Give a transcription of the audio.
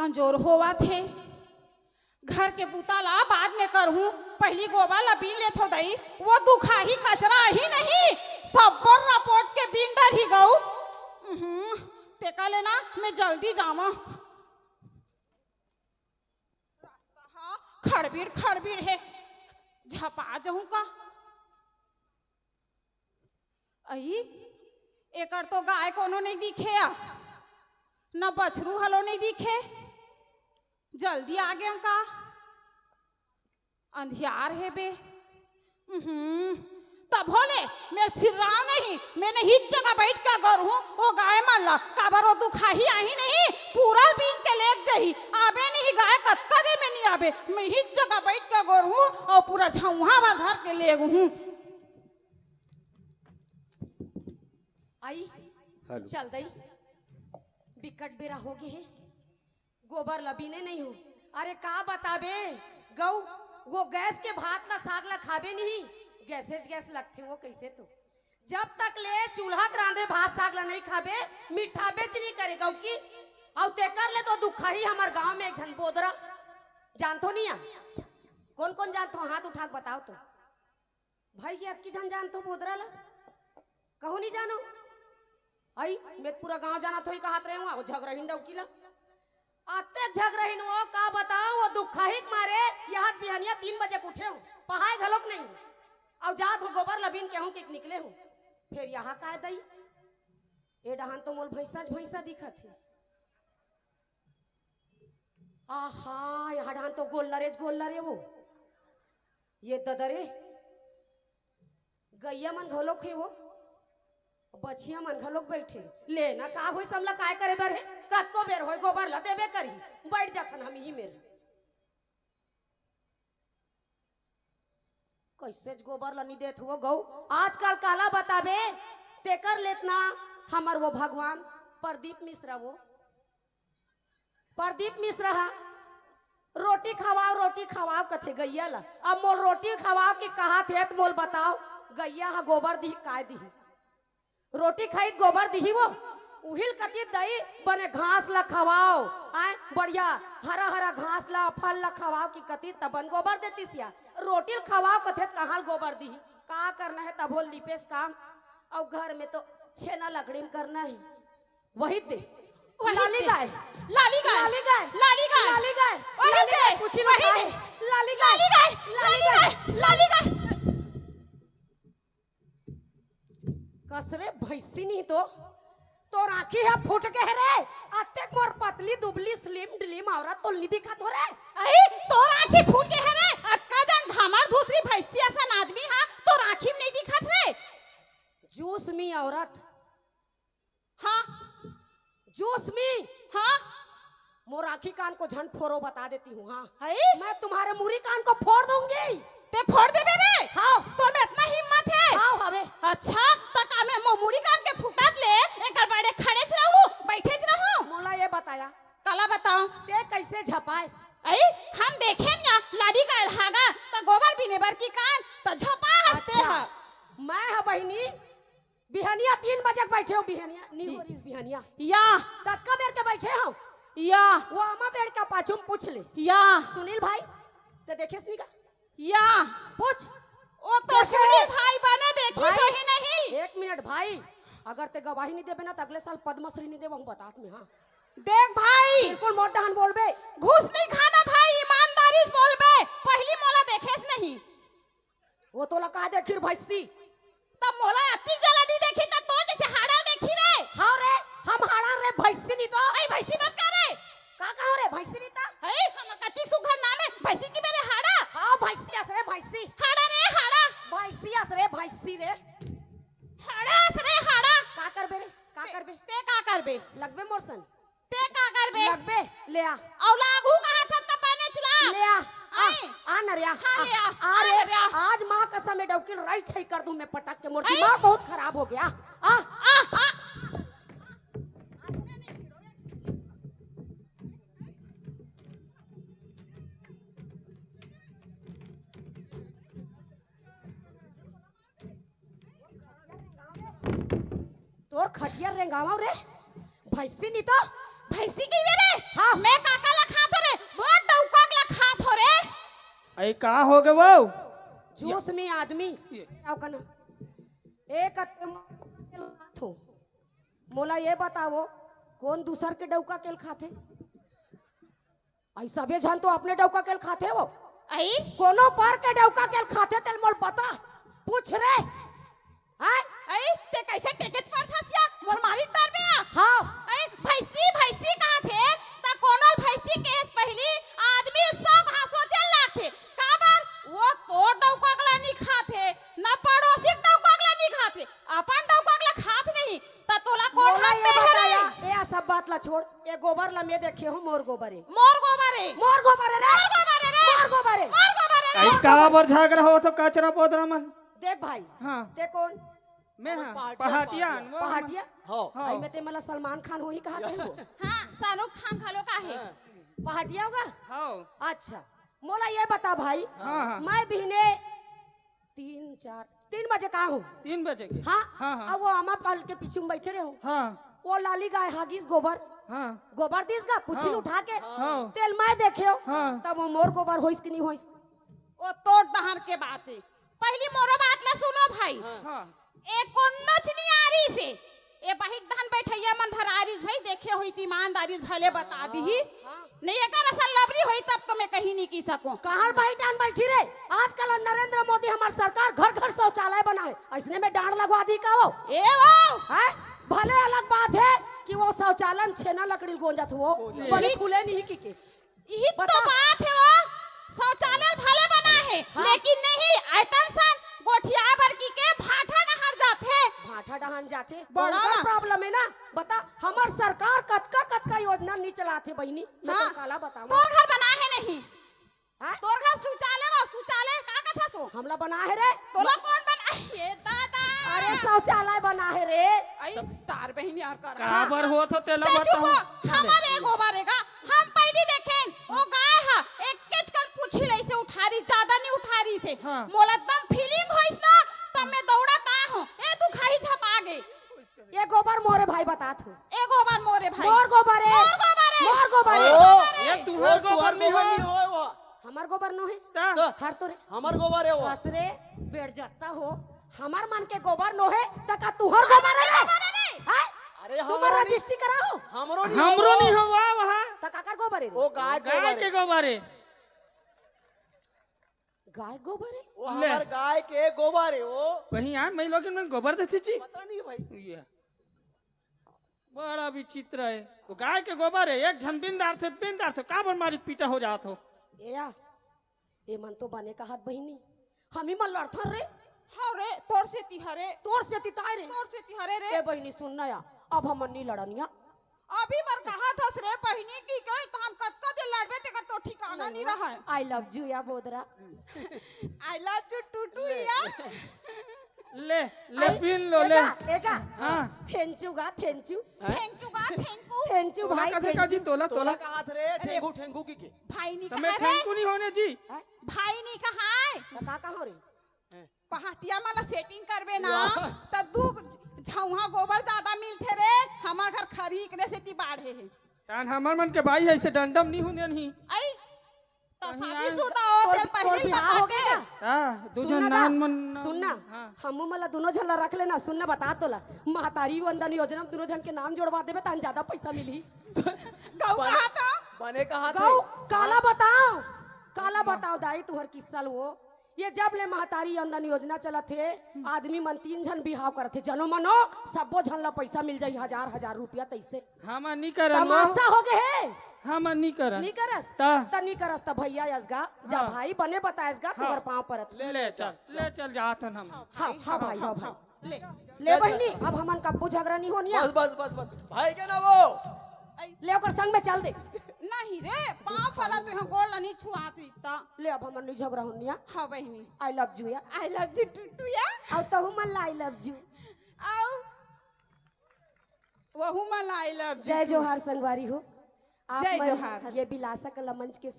अंजोर होवा थे। घर के बुताला बाद में करहूं, पहली गोबर ला बीन ले थो दई, वो दुखा ही कचरा ही नहीं, सब्बर रपोट के बीन डर ही गऊ। तेका लेना मैं जल्दी जावा। खड़बीड़ खड़बीड़ है, झपा जाऊं का। आई एकर तो गाय कोनो नहीं दिखे, न बछरू हलो नहीं दिखे। जल्दी आ गए का, अंधियार है बे। तब होले मैं सिर्रा नहीं, मैंने हिच जगह बैठ के अगर हूँ वो गाय मान ला काबर वो दुखा ही आई नहीं, पूरा बीन के लेक जही आबे नहीं गाय कत्का दे में नहीं आबे। मैं हिच जगह बैठ के अगर हूँ और पूरा झुहा बार धर के ले हूँ। आई चल दई, बिकट बेरा हो गए है, गोबर लबीने नहीं हो। अरे का बताबे गऊ, वो गैस के भात ला साग ला खाबे नहीं, गैस लगते वो कैसे। तो जब तक ले चूल्हा के रांधे भात साग ला नहीं खाबे, मीठा बेच नहीं करे गऊ की। और तेकर ले तो दुखा ही हमार गांव में एक झन बोदरा जानतो नहीं आ। कौन कौन जानतो, हाथ उठा के बताओ तो भाई। ये की झन जानतो बोदरा ला, कहो नहीं जानो। आई मैं पूरा गांव जाना तो ही कहत रहे हूँ, झगड़हिन डौकीला आते झगड़हिन वो का बताओ। वो दुखा ही मारे यहाँ बिहानिया 3 बजे उठे हूँ, पहाड़ घलोक नहीं और जात हो गोबर लबीन के हूँ कि निकले हूँ। फिर यहाँ का दई ए डहान तो मोल भैंसा दिखत है। आहा यहाँ डहान तो गोल्लरे वो ये ददरे गैया मन घलोक है, वो बछिया मन घलोक बैठे। ले ना का होई समला काय करे बर है, कतको बेर होई गोबर ला देबे करी, बैठ जाथन हम ही मेरे। कैसे गोबर ला नहीं देत हुआ गौ। आजकल काला बताबे तेकर लेतना हमर वो भगवान प्रदीप मिश्रा, वो प्रदीप मिश्रा हा रोटी खवाओ कथे गैया ला। अब मोल रोटी खवाओ कि कहा थे तो मोल बताओ, गैया हा गोबर दी काय दी, रोटी खाई गोबर दी वो उहिल कती दई बने घास ला खवाओ। आए बढ़िया हरा घास ला फल ला खवाओ कि कती तबन गोबर देती सिया। रोटी खवाओ कथे कहाँ गोबर दी, का करना है तब बोल लिपेस काम। और घर में तो छेना लकड़ी में करना है, वही दे लाली गाय पूछी लाली गाय कसरे भैंसी नहीं तो राखी है फूट के है रे। आते मोर पतली दुबली स्लिम डिलिम औरत तो नहीं दिखा तो रे। अरे तो राखी फूट के है रे, अक्का जान हमार दूसरी भैंसी असन आदमी हा तो राखी में नहीं दिखत रे। जूस मी औरत, हाँ जूस मी, हाँ मोर राखी कान को झंड फोड़ो बता देती हूँ। हाँ मैं तुम्हारे मुरी कान को फोड़ दूंगी। ते फोड़ देबे रे? हाँ तो में इतना हिम्मत है? हाँ हवे। अच्छा तो का मैं मुरी कान के फुटत ले एकर बड़े खड़े च रहूं बैठे च रहूं? मोला ये बताया काला बताऊं ते कैसे झपाएस? आई हम देखे ना लाड़ी का अलहागा तो गोबर बिने बर की कान तो झपा हंसते अच्छा, है। मैं है बहनी बिहानिया 3 बजे बैठे हो, बिहानिया नहीं हो रही बिहानिया या तत्का बेर के बैठे हो या वो अमा बेर का पाछुम पूछ ले। या सुनील भाई ते देखे सनी का या पूछ ओ तो सुनील भाई बने देखी भाई, सही नहीं। 1 मिनट भाई, अगर ते गवाही नहीं देबे ना तो अगले साल पद्मश्री नहीं देबो बतात में। हाँ देख भाई बिल्कुल मोट डहन बोलबे, घूस नहीं खाना भाई, ईमानदारी से बोलबे। पहली मोला देखेस नहीं, वो तो लगा दे खिर भैंसी तब मोला अति जल्दी देखी त तो जैसे हाड़ा देखी रे। हाँ रे हम हाड़ा रे भैंसी नहीं तो आई भैंसी मत कर रे, का कहो रे भैंसी नहीं तो आई हम कति सुघर नाम है भैंसी की मेरे हाड़ा। हाँ भैंसी असरे भैंसी, हाड़ा रे हाड़ा, भैंसी असरे भैंसी रे, हाड़ा रे हाड़ा। का करबे रे का करबे? ते का करबे? लगबे मोरसन ते का करबे? लगबे ले आ औ लागू कहा था त पाने चला ले आ नरिया। हाँ ले आ, आ रे नरिया। आज माँ कसम में डौकी राई छई कर दूं मैं पटक के, मोर दिमाग बहुत खराब हो गया। आ आ तोर खटिया रेंगावा रे भैंसी नहीं तो भैंसी की मेरे। हाँ मैं काका अरे का हो गए वो? जोश में आदमी आओ कना एक थो मोला ये बताओ कौन दूसर के डौका केल खाते? आई सबे जन तो अपने डौका केल खाते हो। आई कोनो पर के डौका केल खाते तेल मोल बता पूछ रे। हैं आई ते कैसे टिकट पर थसिया मोर मारी तर में हाँ आई भैंसी कहाँ थे ता कोनो भैंसी के पहली आदमी सब हंसो चल लाथे काबर वो तो डौका गला नहीं खाते ना पड़ोसी डौका गला नहीं खाते अपन डौका गला खात नहीं ता तोला कौन मोला हाथ ये में बताया है ये सब बात ला छोड़ ये गोबर ला मैं देखे हूँ मोर गोबर है मोर गोबर है मोर गोबर है रे मोर गोबर है रे मोर गोबर है मोर गोबर है अरे का बर झगड़ा हो तो कचरा पोदरा मन। देख भाई हाँ ते कौन मैं हाँ पहाटियान वो पहाटिया हाँ आई में ते मला सलमान खान हो ही कहा थे वो हां शाहरुख खान खालो का है पहाटिया होगा हाँ अच्छा मोला ये बता भाई हाँ, हाँ। मैं बिहने 3 बजे कहा हूँ 3 बजे के। हाँ हाँ, हाँ। अब वो अमा पाल के पीछे में बैठे रहे हूँ हाँ वो लाली गाय हागिस गोबर हाँ गोबर दिस गा पुछिल हाँ। उठा के हाँ। तेल मैं देखे हो हाँ। तब वो मोर गोबर होइस कि नहीं होइस ओ तो डहर के बात है पहली मोरो बात ला सुनो भाई हाँ ए कोन्नोच नहीं आ रही से ए बहिर धान बैठैया मन भरारिस भाई देखे होई त ईमानदारी भले बता दी नहीं एकर असल लबरी होई तब तो मैं कहीं नहीं की सकूं कहाँ बैठान बैठी रे आजकल नरेंद्र मोदी हमार सरकार घर घर शौचालय बनाए ऐसने में डांड लगवा दी का वो ए वो है भले अलग बात है कि वो शौचालय में छेना लकड़ी गोंजत हो बड़े खुले नहीं की के यही तो बता। बात है वो शौचालय भले बना है हाँ। लेकिन नहीं अटेंशन गोठिया बरकी के भाठा नहर जाते भाठा डहान जाते बड़ा बड़ा ना। प्रॉब्लम है ना बता हमार सरकार कतका योजना नहीं चलाते बहनी मैं हाँ। तो काला बताऊं तोर घर बना है नहीं हाँ? तोर घर शौचालय का कथा सो हमला बना है रे तोला कौन बना है दादा अरे शौचालय बना है रे आई तार बहनी यार कर का बर हो तो तेला ते चुप बताओ। हो, हमारे गोबरेगा हम पहली देखें वो गाय है एक केच कर पूछी ले से उठारी ज्यादा नहीं उठारी से हाँ। मोला दम फीलिंग होइस ना तब मैं दौड़ा का हूं ए तू खाई छपा गे ये गोबर मोरे भाई बता तू ए गोबर मोरे भाई मोर गोबर है मोर गोबर है मोर गोबर है ये तुहर गोबर नहीं हो वो हमार गोबर नो है ता हर तो रे हमार गोबर है वो हसरे बेड़ जाता हो हमार मन के गोबर नो है त का तुहर गोबर है रे हैं अरे तुम्हारा रजिस्ट्री कराओ हमरो नहीं हो वहाँ त काकर गोबर है रे? वो गाय गाय के गोबर है। गाय गोबर है वो हमार गाय के गोबर है वो कहीं यार मैं लोग में गोबर देती थी पता नहीं भाई ये बड़ा विचित्र है। तो गाय के गोबर है एक झन बिंदार थे का बर मारी पीटा हो जात हो। ये मन तो बने का हाथ बहिनी हम ही मन लड़थन रे हां रे तोर से तिहरे तोर से तिताय रे तोर से तिहरे रे ए बहिनी सुन नया अब हम नहीं लड़निया अभी बर कहा था रे बहनी की गई तो हम कतका दिन लड़बे ते तो ठिकाना नहीं रहा है आई लव यू या बोदरा आई लव यू टूटू या ले पिन लो ले। एका हाँ thank you thank you thank you भाई कैसे का जी तोला तोला का हाथ रे ठेंगू ठेंगू की के भाई नहीं तुम्हें कहा रे ठेंकू नहीं होने जी। भाई नहीं कहा है का कहां रे पहाटिया माला सेटिंग करबे ना त दू झौहा गोबर ज्यादा मिलथे रे हमार घर खरी एकरे से ती बाढ़े है तान हमर मन के भाई ऐसे डंडम नहीं होने नहीं। आई तो कहीं शादी आए- शुदा हो तेल तोर पहले बियाह हो गया हां दूजन सुनना नान मन सुनना हाँ। हम मला दोनों झन ला रख लेना सुनना बता तोला महतारी वंदन योजना में दोनों झन के नाम जोड़वा देबे तान ज्यादा पैसा मिली गौ कहा था बने का हाथ गौ काला बताओ दाई तुहर किस्सा वो ये जब ले महतारी अंदन योजना चलत थे आदमी मन 3 झन बिहाव करत थे जनो मनो सबो झन ला पैसा मिल जाई 1000 रुपया तैसे हम नहीं करन तमाशा हो गए है हम नहीं करन नहीं करस ता त नहीं करस त भैया यसगा जा हाँ। भाई बने बताएसगा हाँ। तुहर पांव परत ले चल जातन हम। हाँ भाई ले ले बहनी अब हमन कब्बू झगड़ा नहीं होनिया बस भाई के ना वो ले ओकर संग में चल दे नहीं रे पांव पर तो गोल नहीं छुआत रीता ले अब हमन नहीं झगड़ा होनिया हां बहनी आई लव यू या आई लव यू टूटू या अब तो हमन आई लव यू आओ वहु मन आई लव जय जोहार संगवारी हो आप जय मन जोहार। ये बिलासा कला मंच के